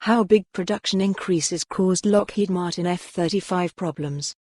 How big production increases caused Lockheed Martin F-35 problems.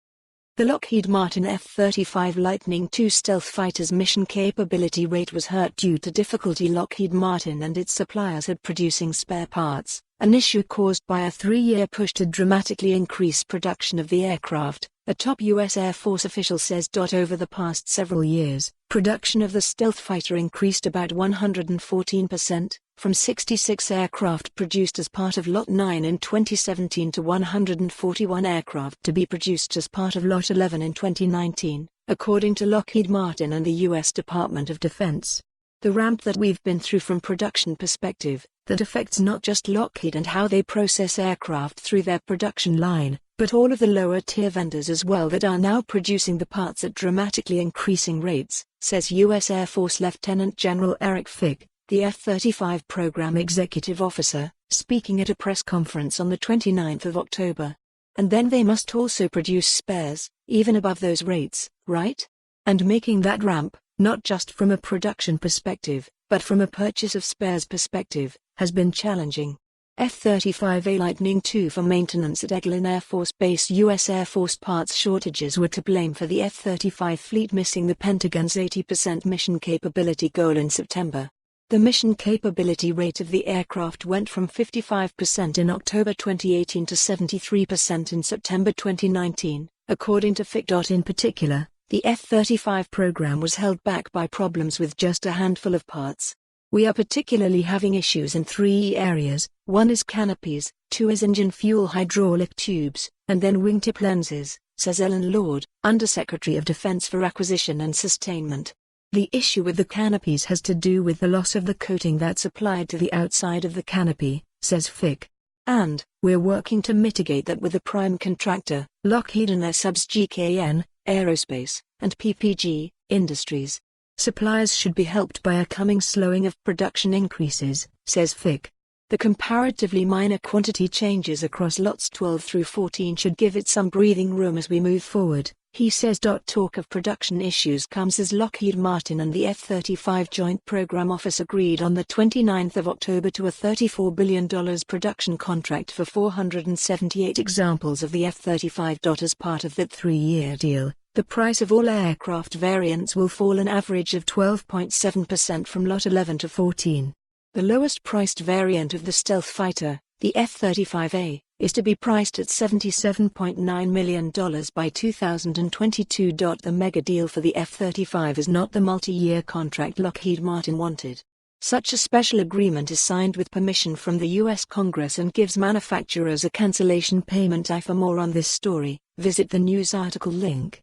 The Lockheed Martin F-35 Lightning II stealth fighter's mission capability rate was hurt due to difficulty Lockheed Martin and its suppliers had producing spare parts, an issue caused by a 3-year push to dramatically increase production of the aircraft, a top U.S. Air Force official says. Over the past several years, production of the stealth fighter increased about 114%, from 66 aircraft produced as part of Lot 9 in 2017 to 141 aircraft to be produced as part of Lot 11 in 2019, according to Lockheed Martin and the U.S. Department of Defense. The ramp that we've been through from production perspective, that affects not just Lockheed and how they process aircraft through their production line, but all of the lower-tier vendors as well that are now producing the parts at dramatically increasing rates, says U.S. Air Force Lieutenant General Eric Fick, the F-35 Program Executive Officer, speaking at a press conference on the 29th of October. And then they must also produce spares, even above those rates, right? And making that ramp, not just from a production perspective, but from a purchase of spares perspective, has been challenging. F-35A Lightning II for maintenance at Eglin Air Force Base. U.S. Air Force parts shortages were to blame for the F-35 fleet missing the Pentagon's 80% mission capability goal in September. The mission capability rate of the aircraft went from 55% in October 2018 to 73% in September 2019, according to Fick. In particular, the F-35 program was held back by problems with just a handful of parts. We are particularly having issues in 3 areas. 1 is canopies, 2 is engine fuel hydraulic tubes, and then wingtip lenses, says Ellen Lord, Undersecretary of Defense for Acquisition and Sustainment. The issue with the canopies has to do with the loss of the coating that's applied to the outside of the canopy, says Fick. And, we're working to mitigate that with the prime contractor, Lockheed and their subs GKN, Aerospace, and PPG, Industries. Suppliers should be helped by a coming slowing of production increases, says Fick. The comparatively minor quantity changes across lots 12 through 14 should give it some breathing room as we move forward, he says. Talk of production issues comes as Lockheed Martin and the F-35 Joint Program Office agreed on the 29th of October to a $34 billion production contract for 478 examples of the F-35. As part of that 3-year deal, the price of all aircraft variants will fall an average of 12.7% from Lot 11 to 14. The lowest-priced variant of the stealth fighter, the F-35A, is to be priced at $77.9 million by 2022. The mega deal for the F-35 is not the multi-year contract Lockheed Martin wanted. Such a special agreement is signed with permission from the U.S. Congress and gives manufacturers a cancellation payment. For more on this story, visit the news article link.